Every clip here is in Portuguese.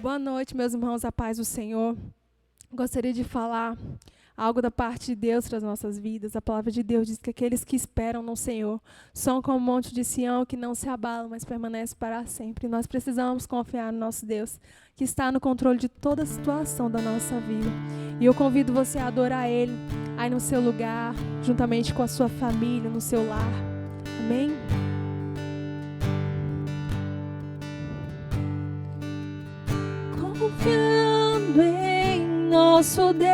Boa noite, meus irmãos, a paz do Senhor. Gostaria de falar algo da parte de Deus para as nossas vidas. A palavra de Deus diz que aqueles que esperam no Senhor são como o monte de Sião, que não se abalam, mas permanece para sempre. Nós precisamos confiar no nosso Deus, que está no controle de toda a situação da nossa vida. E eu convido você a adorar Ele aí no seu lugar, juntamente com a sua família, no seu lar. Amém? Confiando em nosso Deus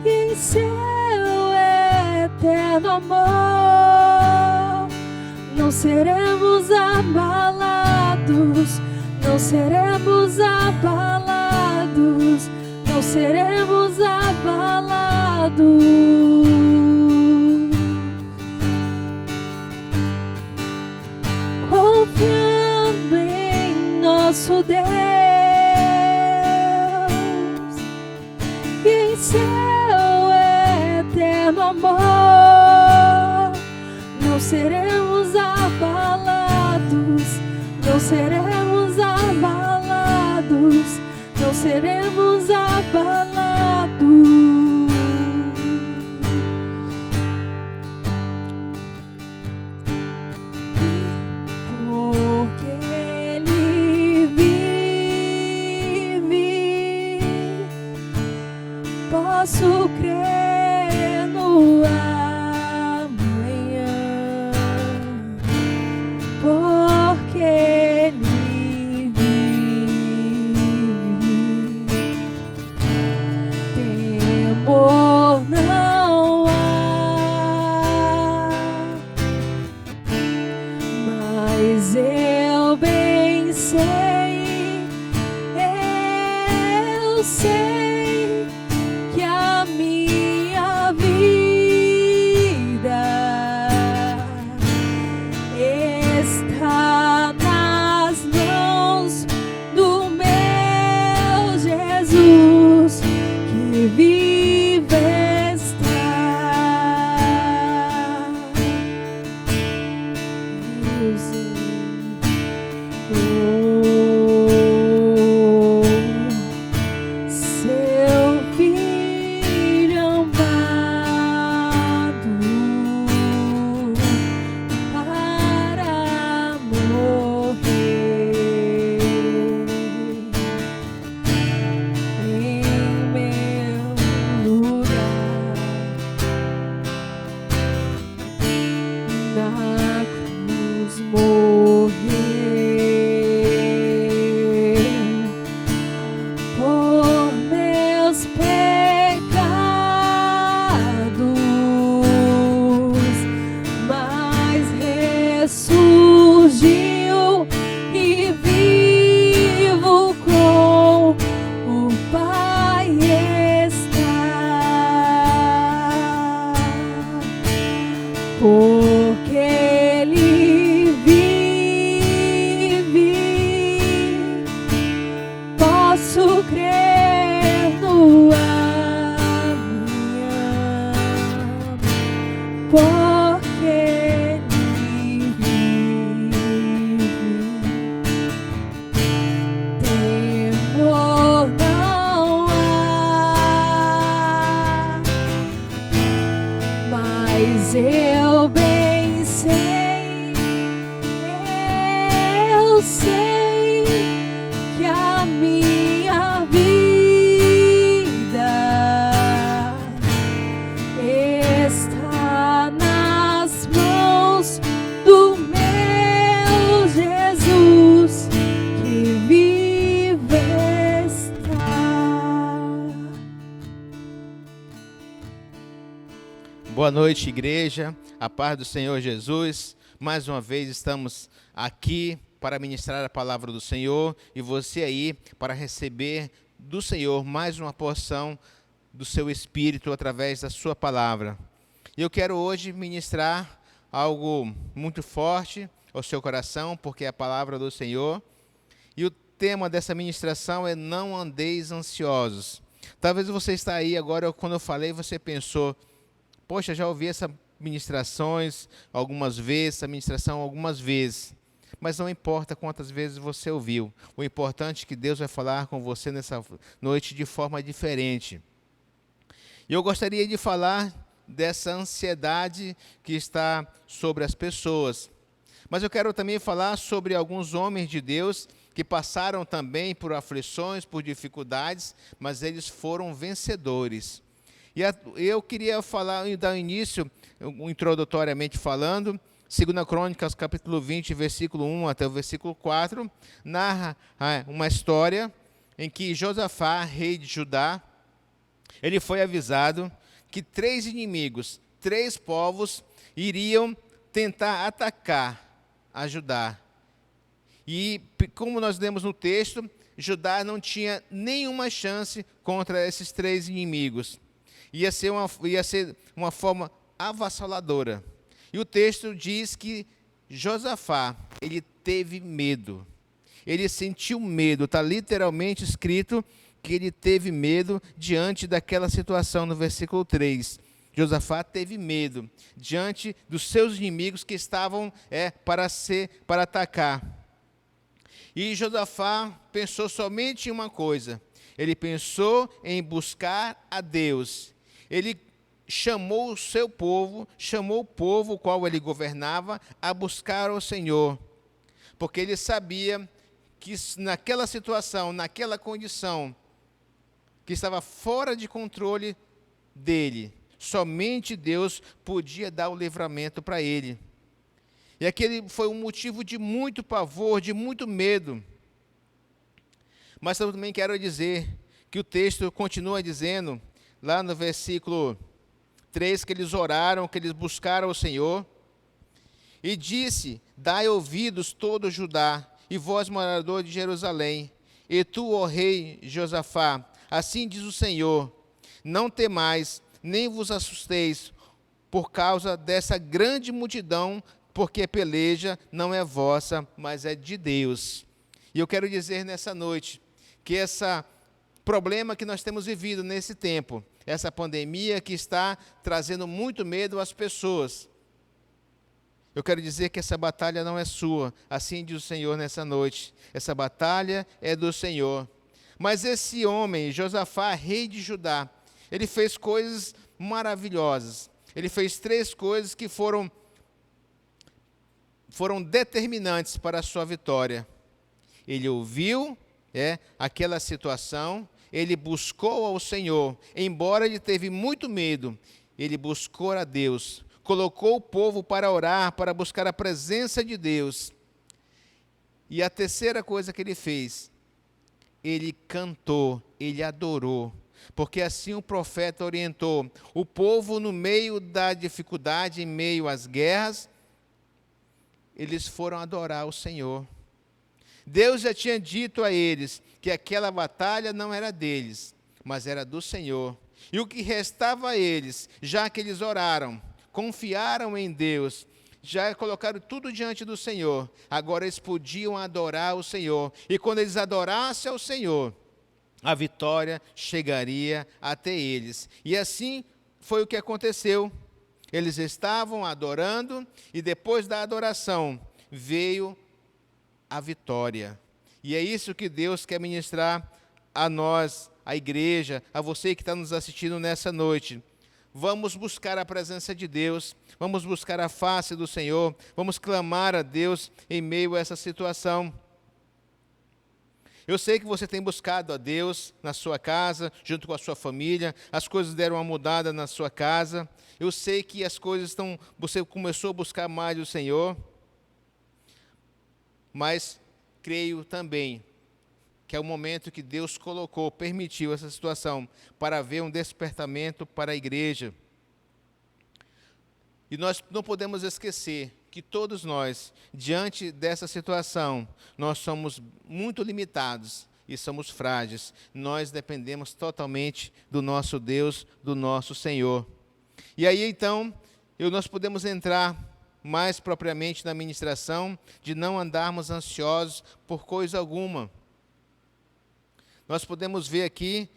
e em seu eterno amor, não seremos abalados, não seremos abalados, não seremos abalados. Confiando em nosso Deus e em seu eterno amor, não seremos abalados, não seremos abalados, não seremos abalados. Posso crer no amanhã, porque Ele vive. Temor não há, mas eu bem sei, eu sei que a minha vida está nas mãos do meu Jesus, que vive está. Seu filho amado para morrer em meu lugar na cruz morrer por meus pecados, mas ressurgiu e vivo com o Pai está, porque Ele vive. Posso crer no amanhã, porque Ele vive. Temor não há, mas eu bem sei, eu sei que a minha vida está nas mãos do meu Jesus, que vive está. Boa noite, igreja, a paz do Senhor Jesus. Mais uma vez estamos aqui para ministrar a palavra do Senhor e você aí para receber do Senhor mais uma porção do seu Espírito através da sua palavra. E eu quero hoje ministrar algo muito forte ao seu coração, porque é a palavra do Senhor. E o tema dessa ministração é: não andeis ansiosos. Talvez você está aí agora, quando eu falei, você pensou: poxa, já ouvi essa ministração algumas vezes. Mas não importa quantas vezes você ouviu. O importante é que Deus vai falar com você nessa noite de forma diferente. E eu gostaria de falar dessa ansiedade que está sobre as pessoas. Mas eu quero também falar sobre alguns homens de Deus que passaram também por aflições, por dificuldades, mas eles foram vencedores. E eu queria falar, dar início, introdutoriamente falando, 2 Crônicas, capítulo 20, versículo 1 até o versículo 4, narra uma história em que Josafá, rei de Judá, ele foi avisado que 3 inimigos, 3 povos, iriam tentar atacar a Judá. E como nós lemos no texto, Judá não tinha nenhuma chance contra esses 3 inimigos. Ia ser uma forma avassaladora. E o texto diz que Josafá, ele teve medo. Ele sentiu medo. Está literalmente escrito que ele teve medo diante daquela situação no versículo 3. Josafá teve medo diante dos seus inimigos que estavam para atacar. E Josafá pensou somente em uma coisa. Ele pensou em buscar a Deus. Ele chamou o seu povo, chamou o povo o qual ele governava a buscar o Senhor. Porque ele sabia que naquela situação, naquela condição, que estava fora de controle dele, somente Deus podia dar o livramento para ele. E aquele foi um motivo de muito pavor, de muito medo. Mas eu também quero dizer que o texto continua dizendo, lá no versículo 3, que eles oraram, que eles buscaram o Senhor. E disse: dai ouvidos todo Judá, e vós, morador de Jerusalém, e tu, ó rei Josafá, assim diz o Senhor: não temais, nem vos assusteis, por causa dessa grande multidão, porque a peleja não é vossa, mas é de Deus. E eu quero dizer nessa noite, que esse problema que nós temos vivido nesse tempo, essa pandemia que está trazendo muito medo às pessoas, eu quero dizer que essa batalha não é sua, assim diz o Senhor nessa noite. Essa batalha é do Senhor. Mas esse homem, Josafá, rei de Judá, ele fez coisas maravilhosas. Ele fez 3 coisas que foram determinantes para a sua vitória. Ele ouviu aquela situação, ele buscou ao Senhor, embora ele teve muito medo, ele buscou a Deus, colocou o povo para orar, para buscar a presença de Deus. E a terceira coisa que ele fez, ele cantou, ele adorou, porque assim o profeta orientou o povo no meio da dificuldade, em meio às guerras, eles foram adorar o Senhor. Deus já tinha dito a eles que aquela batalha não era deles, mas era do Senhor. E o que restava a eles, já que eles oraram, confiaram em Deus, já colocaram tudo diante do Senhor, agora eles podiam adorar o Senhor. E quando eles adorassem ao Senhor, a vitória chegaria até eles. E assim foi o que aconteceu. Eles estavam adorando e depois da adoração veio a vitória. E é isso que Deus quer ministrar a nós, a igreja, a você que está nos assistindo nessa noite. Vamos buscar a presença de Deus, vamos buscar a face do Senhor, vamos clamar a Deus em meio a essa situação. Eu sei que você tem buscado a Deus na sua casa, junto com a sua família, as coisas deram uma mudada na sua casa. Eu sei que as coisas você começou a buscar mais o Senhor, mas creio também que é o momento que Deus permitiu essa situação, para haver um despertamento para a igreja. E nós não podemos esquecer que todos nós, diante dessa situação, nós somos muito limitados e somos frágeis. Nós dependemos totalmente do nosso Deus, do nosso Senhor. E aí, então, nós podemos entrar mais propriamente na ministração de não andarmos ansiosos por coisa alguma. Nós podemos ver aqui,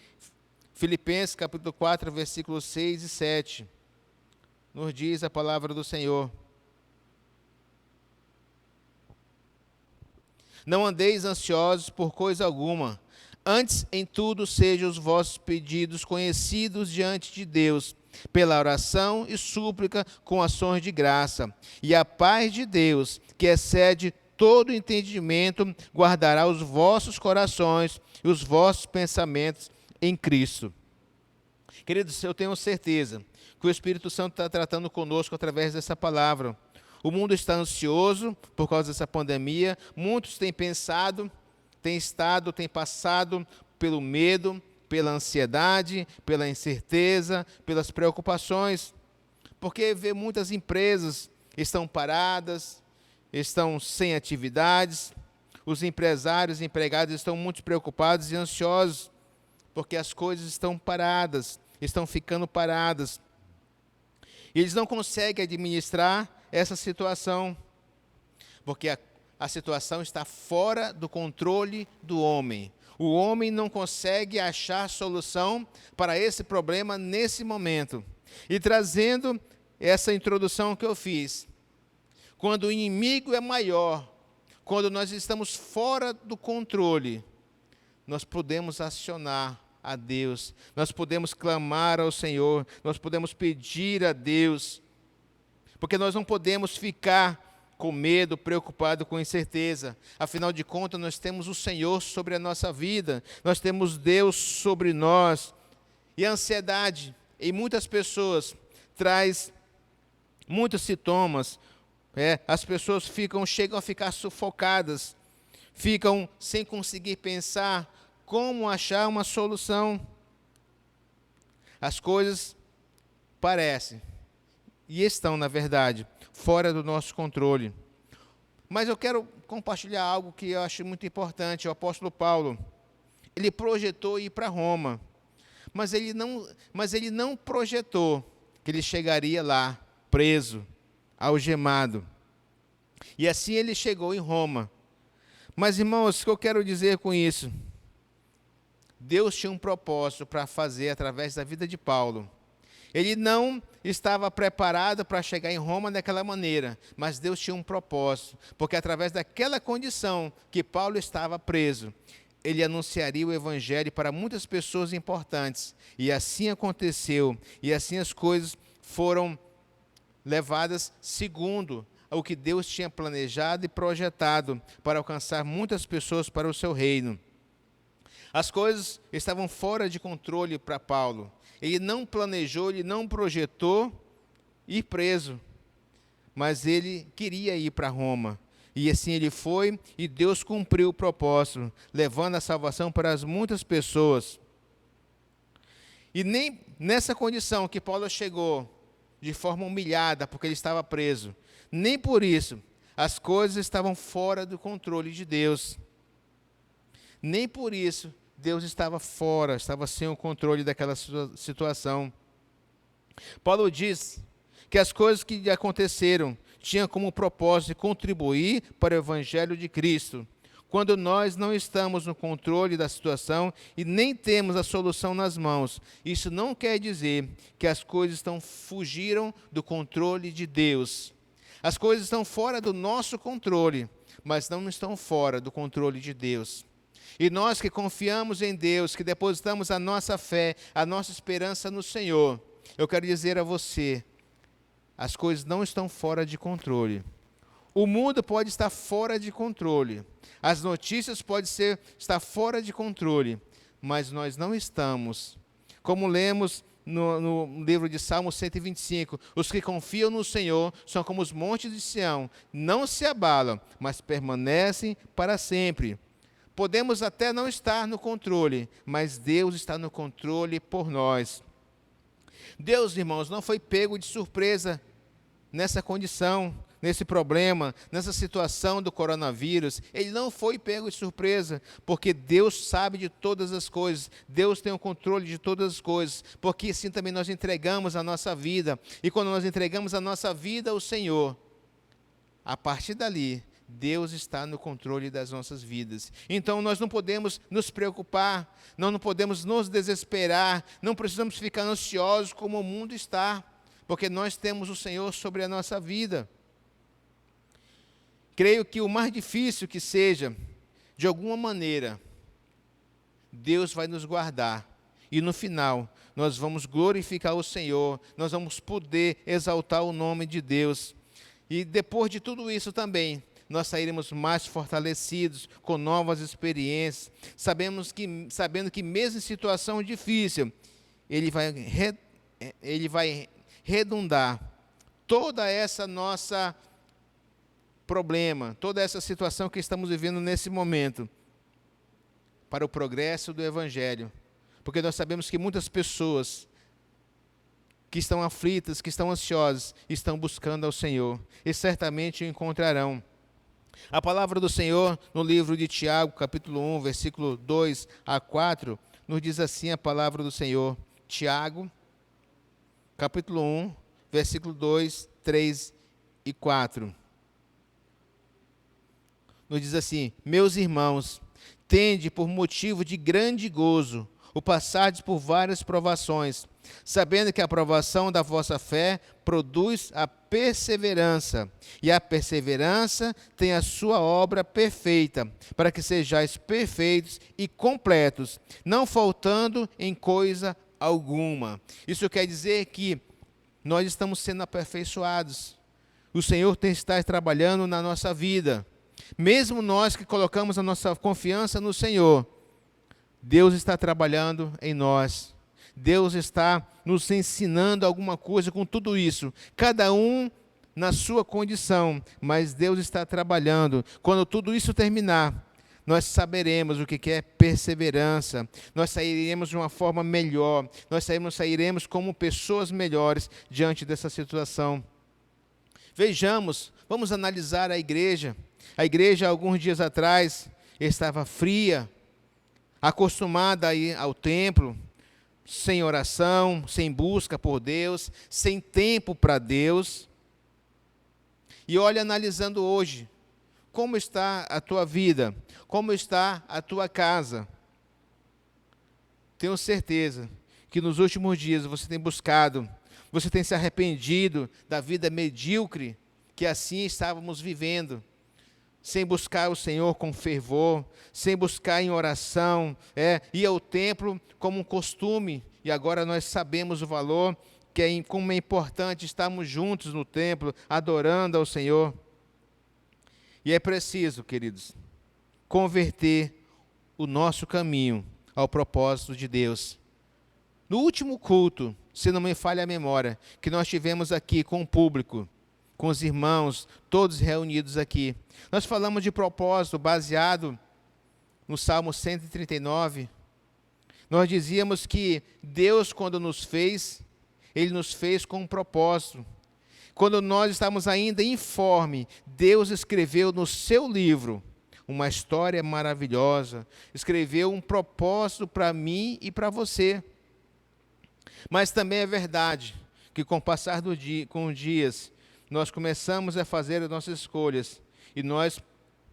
Filipenses capítulo 4, versículos 6 e 7. Nos diz a palavra do Senhor: Não andeis ansiosos por coisa alguma. Antes, em tudo, sejam os vossos pedidos conhecidos diante de Deus, pela oração e súplica com ações de graça. E a paz de Deus, que excede todo entendimento, guardará os vossos corações e os vossos pensamentos em Cristo. Queridos, eu tenho certeza que o Espírito Santo está tratando conosco através dessa palavra. O mundo está ansioso por causa dessa pandemia. Muitos têm pensado, têm passado pelo medo, pela ansiedade, pela incerteza, pelas preocupações. Porque vê muitas empresas estão paradas, estão sem atividades. Os empresários e empregados estão muito preocupados e ansiosos, porque as coisas estão paradas, estão ficando paradas. E eles não conseguem administrar essa situação, porque a situação está fora do controle do homem. O homem não consegue achar solução para esse problema nesse momento. E trazendo essa introdução que eu fiz, quando o inimigo é maior, quando nós estamos fora do controle, nós podemos acionar a Deus, nós podemos clamar ao Senhor, nós podemos pedir a Deus, porque nós não podemos ficar com medo, preocupado, com incerteza. Afinal de contas, nós temos o Senhor sobre a nossa vida, nós temos Deus sobre nós. E a ansiedade, em muitas pessoas, traz muitos sintomas. As pessoas chegam a ficar sufocadas, ficam sem conseguir pensar como achar uma solução. As coisas parecem, e estão, na verdade, fora do nosso controle. Mas eu quero compartilhar algo que eu acho muito importante. O apóstolo Paulo, ele projetou ir para Roma, mas ele não projetou que ele chegaria lá preso, algemado. E assim ele chegou em Roma. Mas, irmãos, o que eu quero dizer com isso? Deus tinha um propósito para fazer através da vida de Paulo. Ele não estava preparado para chegar em Roma daquela maneira, mas Deus tinha um propósito, porque através daquela condição que Paulo estava preso, ele anunciaria o evangelho para muitas pessoas importantes. E assim aconteceu, e assim as coisas foram levadas segundo o que Deus tinha planejado e projetado para alcançar muitas pessoas para o seu reino. As coisas estavam fora de controle para Paulo. Ele não planejou, ele não projetou ir preso, mas ele queria ir para Roma. E assim ele foi, e Deus cumpriu o propósito, levando a salvação para as muitas pessoas. E nem nessa condição que Paulo chegou, de forma humilhada, porque ele estava preso, nem por isso as coisas estavam fora do controle de Deus. Nem por isso Deus estava sem o controle daquela situação. Paulo diz que as coisas que lhe aconteceram tinham como propósito contribuir para o evangelho de Cristo. Quando nós não estamos no controle da situação e nem temos a solução nas mãos, isso não quer dizer que as coisas fugiram do controle de Deus. As coisas estão fora do nosso controle, mas não estão fora do controle de Deus. E nós que confiamos em Deus, que depositamos a nossa fé, a nossa esperança no Senhor, eu quero dizer a você, as coisas não estão fora de controle. O mundo pode estar fora de controle, as notícias podem estar fora de controle, mas nós não estamos. Como lemos no livro de Salmo 125, os que confiam no Senhor são como os montes de Sião, não se abalam, mas permanecem para sempre. Podemos até não estar no controle, mas Deus está no controle por nós. Deus, irmãos, não foi pego de surpresa nessa condição, nesse problema, nessa situação do coronavírus. Ele não foi pego de surpresa, porque Deus sabe de todas as coisas, Deus tem o controle de todas as coisas, porque assim também nós entregamos a nossa vida, e quando nós entregamos a nossa vida ao Senhor, a partir dali, Deus está no controle das nossas vidas. Então nós não podemos nos preocupar, nós não podemos nos desesperar, não precisamos ficar ansiosos como o mundo está, porque nós temos o Senhor sobre a nossa vida. Creio que o mais difícil que seja de alguma maneira, Deus vai nos guardar. E no final, nós vamos glorificar o Senhor, nós vamos poder exaltar o nome de Deus. E depois de tudo isso também, nós sairemos mais fortalecidos, com novas experiências, sabendo que mesmo em situação difícil, Ele vai redundar toda essa nossa problema, toda essa situação que estamos vivendo nesse momento, para o progresso do Evangelho. Porque nós sabemos que muitas pessoas que estão aflitas, que estão ansiosas, estão buscando ao Senhor, e certamente o encontrarão. A palavra do Senhor, no livro de Tiago, capítulo 1, versículo 2 a 4, nos diz assim a palavra do Senhor. Tiago, capítulo 1, versículo 2, 3 e 4. Nos diz assim: meus irmãos, tende por motivo de grande gozo o passardes por várias provações, sabendo que a provação da vossa fé produz a perseverança, e a perseverança tem a sua obra perfeita, para que sejais perfeitos e completos, não faltando em coisa alguma. Isso quer dizer que nós estamos sendo aperfeiçoados. O Senhor está trabalhando na nossa vida. Mesmo nós que colocamos a nossa confiança no Senhor, Deus está trabalhando em nós. Deus está nos ensinando alguma coisa com tudo isso. Cada um na sua condição, mas Deus está trabalhando. Quando tudo isso terminar, nós saberemos o que é perseverança. Nós sairemos de uma forma melhor. Nós sairemos como pessoas melhores diante dessa situação. Vejamos, vamos analisar a igreja. A igreja, alguns dias atrás, estava fria, acostumada a ir ao templo, sem oração, sem busca por Deus, sem tempo para Deus. E olha, analisando hoje, como está a tua vida, como está a tua casa. Tenho certeza que nos últimos dias você tem buscado, você tem se arrependido da vida medíocre que assim estávamos vivendo, sem buscar o Senhor com fervor, sem buscar em oração, ir ao templo como um costume, e agora nós sabemos o valor, como é importante estarmos juntos no templo, adorando ao Senhor. E é preciso, queridos, converter o nosso caminho ao propósito de Deus. No último culto, se não me falha a memória, que nós tivemos aqui com o público, com os irmãos, todos reunidos aqui, nós falamos de propósito baseado no Salmo 139. Nós dizíamos que Deus, quando nos fez, Ele nos fez com um propósito. Quando nós estávamos ainda informe, Deus escreveu no seu livro uma história maravilhosa, escreveu um propósito para mim e para você. Mas também é verdade que com o passar com os dias, nós começamos a fazer as nossas escolhas e nós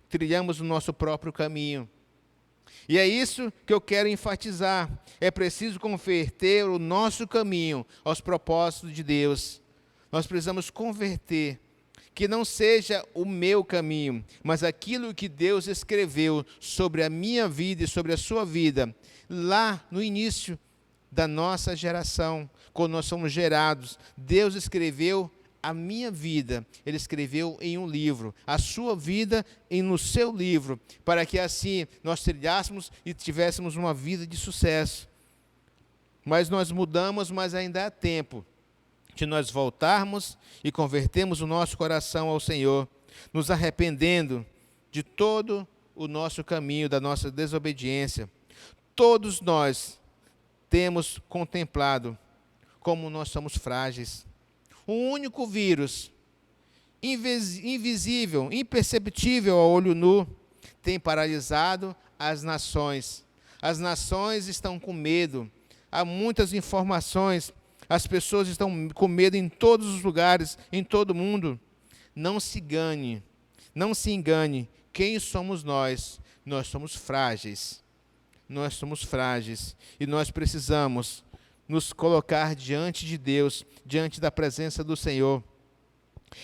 trilhamos o nosso próprio caminho. E é isso que eu quero enfatizar. É preciso converter o nosso caminho aos propósitos de Deus. Nós precisamos converter, que não seja o meu caminho, mas aquilo que Deus escreveu sobre a minha vida e sobre a sua vida, lá no início da nossa geração, quando nós somos gerados. Deus escreveu a minha vida, Ele escreveu em um livro, a sua vida no seu livro, para que assim nós trilhássemos e tivéssemos uma vida de sucesso. Mas nós mudamos, mas ainda há tempo de nós voltarmos e convertermos o nosso coração ao Senhor, nos arrependendo de todo o nosso caminho, da nossa desobediência. Todos nós temos contemplado como nós somos frágeis. Um único vírus, invisível, imperceptível ao olho nu, tem paralisado as nações. As nações estão com medo. Há muitas informações. As pessoas estão com medo em todos os lugares, em todo o mundo. Não se engane. Não se engane. Quem somos nós? Nós somos frágeis. Nós somos frágeis. E nós precisamos nos colocar diante de Deus, diante da presença do Senhor.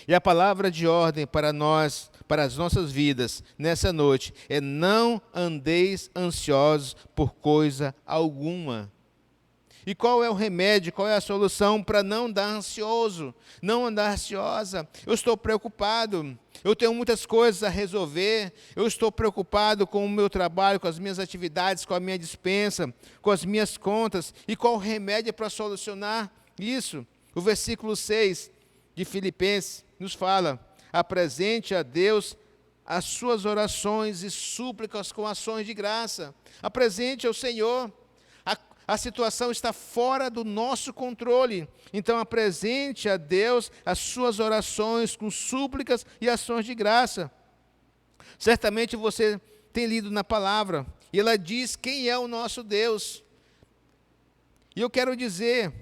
E a palavra de ordem para nós, para as nossas vidas nessa noite é: não andeis ansiosos por coisa alguma. E qual é o remédio, qual é a solução para não andar ansioso, não andar ansiosa? Eu estou preocupado, eu tenho muitas coisas a resolver, eu estou preocupado com o meu trabalho, com as minhas atividades, com a minha despensa, com as minhas contas. E qual o remédio para solucionar isso? O versículo 6 de Filipenses nos fala: apresente a Deus as suas orações e súplicas com ações de graça. Apresente ao Senhor. A situação está fora do nosso controle. Então, apresente a Deus as suas orações com súplicas e ações de graça. Certamente você tem lido na palavra, e ela diz quem é o nosso Deus. E eu quero dizer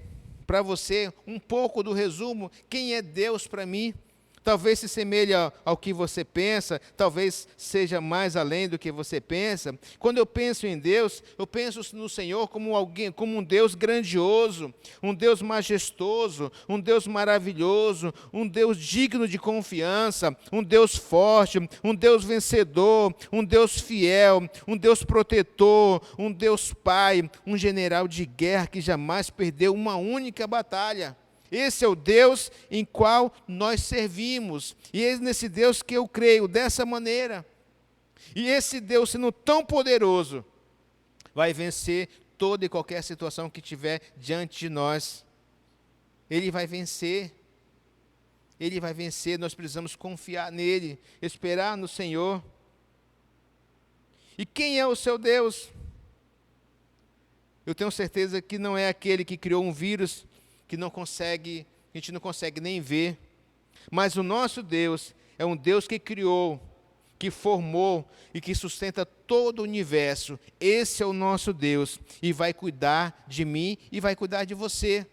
para você um pouco do resumo: quem é Deus para mim. Talvez se semelhe ao que você pensa, talvez seja mais além do que você pensa. Quando eu penso em Deus, eu penso no Senhor como um Deus grandioso, um Deus majestoso, um Deus maravilhoso, um Deus digno de confiança, um Deus forte, um Deus vencedor, um Deus fiel, um Deus protetor, um Deus Pai, um general de guerra que jamais perdeu uma única batalha. Esse é o Deus em qual nós servimos. E é nesse Deus que eu creio, dessa maneira. E esse Deus, sendo tão poderoso, vai vencer toda e qualquer situação que tiver diante de nós. Ele vai vencer. Ele vai vencer. Nós precisamos confiar nele, esperar no Senhor. E quem é o seu Deus? Eu tenho certeza que não é aquele que criou um vírus que a gente não consegue nem ver. Mas o nosso Deus é um Deus que criou, que formou e que sustenta todo o universo. Esse é o nosso Deus e vai cuidar de mim e vai cuidar de você.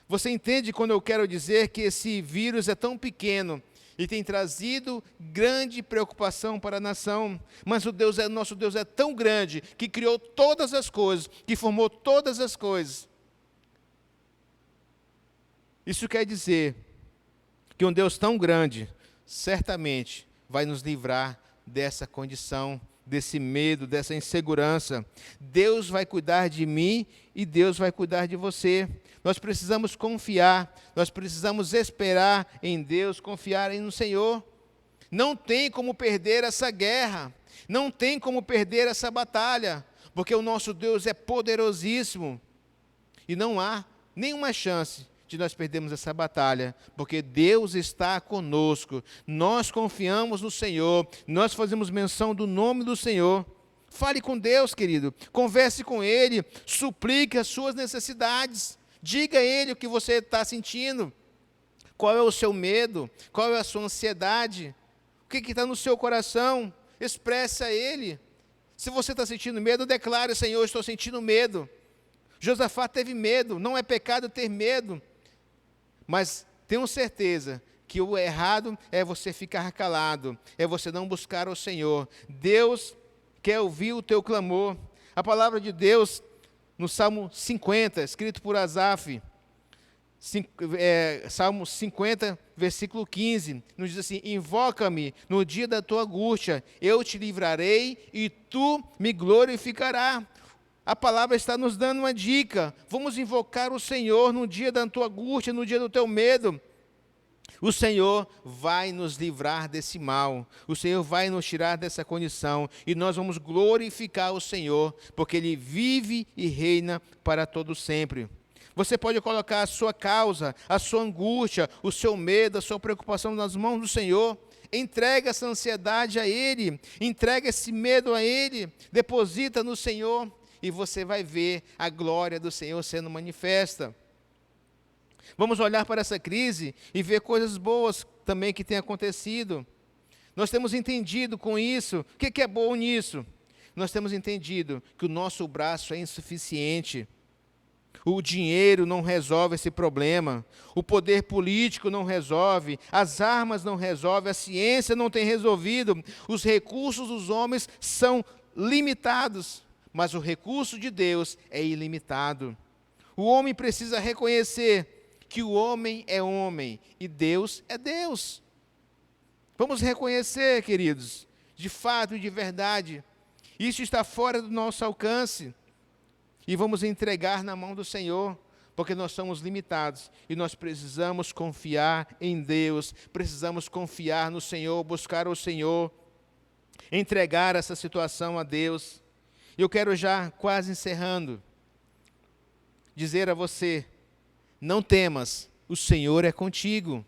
Você entende quando eu quero dizer que esse vírus é tão pequeno e tem trazido grande preocupação para a nação? Mas nosso Deus é tão grande que criou todas as coisas, que formou todas as coisas. Isso quer dizer que um Deus tão grande, certamente, vai nos livrar dessa condição, desse medo, dessa insegurança. Deus vai cuidar de mim e Deus vai cuidar de você. Nós precisamos confiar, nós precisamos esperar em Deus, confiar no Senhor. Não tem como perder essa guerra, não tem como perder essa batalha, porque o nosso Deus é poderosíssimo e não há nenhuma chance de nós perdermos essa batalha, porque Deus está conosco, nós confiamos no Senhor, nós fazemos menção do nome do Senhor. Fale com Deus, querido, converse com Ele, suplique as suas necessidades, diga a Ele o que você está sentindo, qual é o seu medo, qual é a sua ansiedade, o que está no seu coração, expresse a Ele. Se você está sentindo medo, declare: Senhor, estou sentindo medo. Josafá teve medo, não é pecado ter medo, mas tenho certeza que o errado é você ficar calado, é você não buscar o Senhor. Deus quer ouvir o teu clamor. A palavra de Deus, no Salmo 50, escrito por Asaf, Salmo 50, versículo 15, nos diz assim: invoca-me no dia da tua angústia, eu te livrarei e tu me glorificarás. A palavra está nos dando uma dica: vamos invocar o Senhor no dia da tua angústia, no dia do teu medo. O Senhor vai nos livrar desse mal, o Senhor vai nos tirar dessa condição, e nós vamos glorificar o Senhor, porque Ele vive e reina para todo sempre. Você pode colocar a sua causa, a sua angústia, o seu medo, a sua preocupação nas mãos do Senhor. Entrega essa ansiedade a Ele, entrega esse medo a Ele, deposita no Senhor, e você vai ver a glória do Senhor sendo manifesta. Vamos olhar para essa crise e ver coisas boas também que têm acontecido. Nós temos entendido com isso, o que é bom nisso? Nós temos entendido que o nosso braço é insuficiente. O dinheiro não resolve esse problema, o poder político não resolve, as armas não resolvem, a ciência não tem resolvido, os recursos dos homens são limitados, mas o recurso de Deus é ilimitado. O homem precisa reconhecer que o homem é homem e Deus é Deus. Vamos reconhecer, queridos, de fato e de verdade, isso está fora do nosso alcance. E vamos entregar na mão do Senhor, porque nós somos limitados e nós precisamos confiar em Deus, precisamos confiar no Senhor, buscar o Senhor, entregar essa situação a Deus. Eu quero já, quase encerrando, dizer a você, não temas, o Senhor é contigo.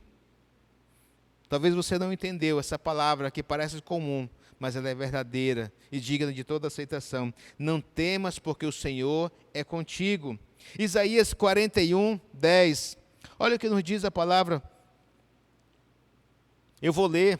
Talvez você não entendeu essa palavra que parece comum, mas ela é verdadeira e digna de toda aceitação. Não temas, porque o Senhor é contigo. Isaías 41, 10. Olha o que nos diz a palavra. Eu vou ler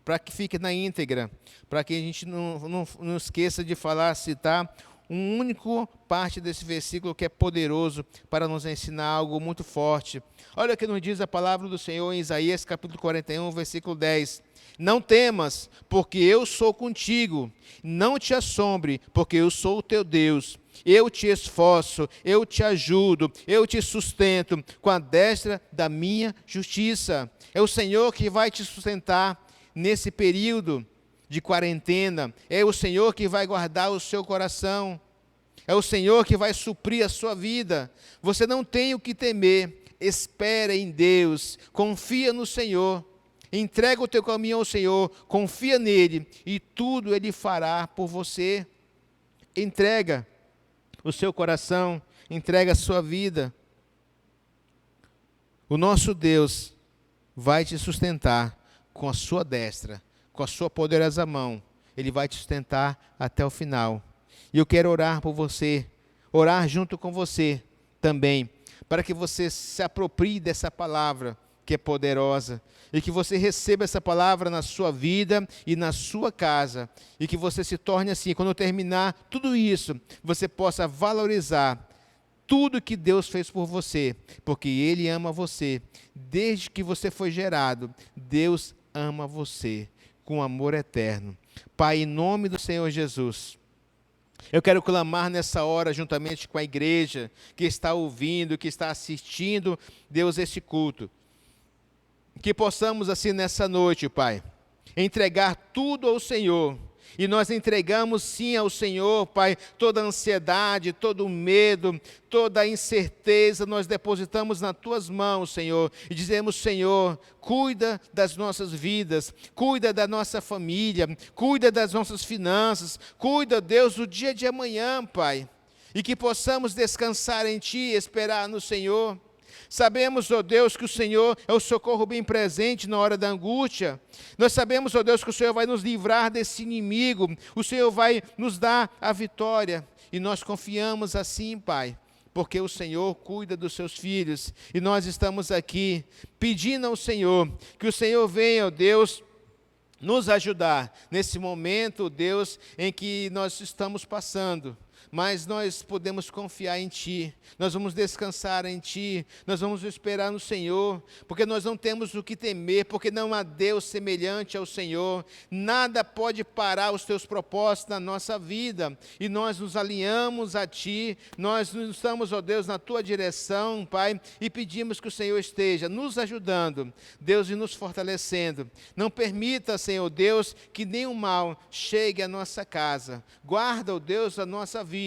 para que fique na íntegra, para que a gente não esqueça de falar, citar um único parte desse versículo que é poderoso para nos ensinar algo muito forte. Olha o que nos diz a palavra do Senhor em Isaías capítulo 41, versículo 10. Não temas, porque eu sou contigo. Não te assombre, porque eu sou o teu Deus. Eu te esforço, eu te ajudo, eu te sustento com a destra da minha justiça. É o Senhor que vai te sustentar nesse período de quarentena. É o Senhor que vai guardar o seu coração. É o Senhor que vai suprir a sua vida. Você não tem o que temer. Espera em Deus. Confia no Senhor. Entrega o teu caminho ao Senhor. Confia nele. E tudo Ele fará por você. Entrega o seu coração. Entrega a sua vida. O nosso Deus vai te sustentar com a sua destra, com a sua poderosa mão. Ele vai te sustentar até o final. E eu quero orar por você, orar junto com você também, para que você se aproprie dessa palavra que é poderosa, e que você receba essa palavra na sua vida e na sua casa, e que você se torne assim, quando terminar tudo isso, você possa valorizar tudo que Deus fez por você, porque Ele ama você. Desde que você foi gerado, Deus ama você com amor eterno. Pai, em nome do Senhor Jesus, eu quero clamar nessa hora, juntamente com a igreja que está ouvindo, que está assistindo, Deus, esse culto. Que possamos assim nessa noite, Pai, entregar tudo ao Senhor. E nós entregamos sim ao Senhor, Pai, toda a ansiedade, todo o medo, toda a incerteza, nós depositamos nas Tuas mãos, Senhor, e dizemos, Senhor, cuida das nossas vidas, cuida da nossa família, cuida das nossas finanças, cuida, Deus, do dia de amanhã, Pai, e que possamos descansar em Ti, esperar no Senhor. Sabemos, ó Deus, que o Senhor é o socorro bem presente na hora da angústia. Nós sabemos, ó Deus, que o Senhor vai nos livrar desse inimigo. O Senhor vai nos dar a vitória. E nós confiamos assim, Pai, porque o Senhor cuida dos seus filhos. E nós estamos aqui pedindo ao Senhor que o Senhor venha, ó Deus, nos ajudar nesse momento, Deus, em que nós estamos passando. Mas nós podemos confiar em Ti, nós vamos descansar em Ti, nós vamos esperar no Senhor, porque nós não temos o que temer, porque não há Deus semelhante ao Senhor, nada pode parar os Teus propósitos na nossa vida, e nós nos alinhamos a Ti, nós estamos, ó Deus, na Tua direção, Pai, e pedimos que o Senhor esteja nos ajudando, Deus, e nos fortalecendo. Não permita, Senhor Deus, que nenhum mal chegue à nossa casa, guarda, ó Deus, a nossa vida.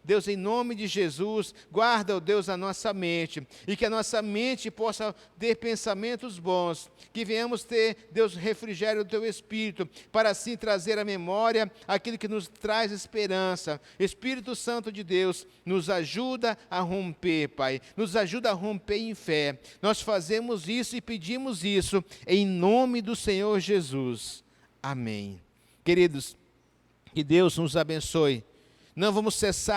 Deus, em nome de Jesus, guarda, ó Deus, a nossa mente, e que a nossa mente possa ter pensamentos bons, que venhamos ter, Deus, refrigério do Teu Espírito, para assim trazer à memória aquilo que nos traz esperança. Espírito Santo de Deus, nos ajuda a romper, Pai, nos ajuda a romper em fé. Nós fazemos isso e pedimos isso em nome do Senhor Jesus. Amém. Queridos, que Deus nos abençoe. Não vamos cessar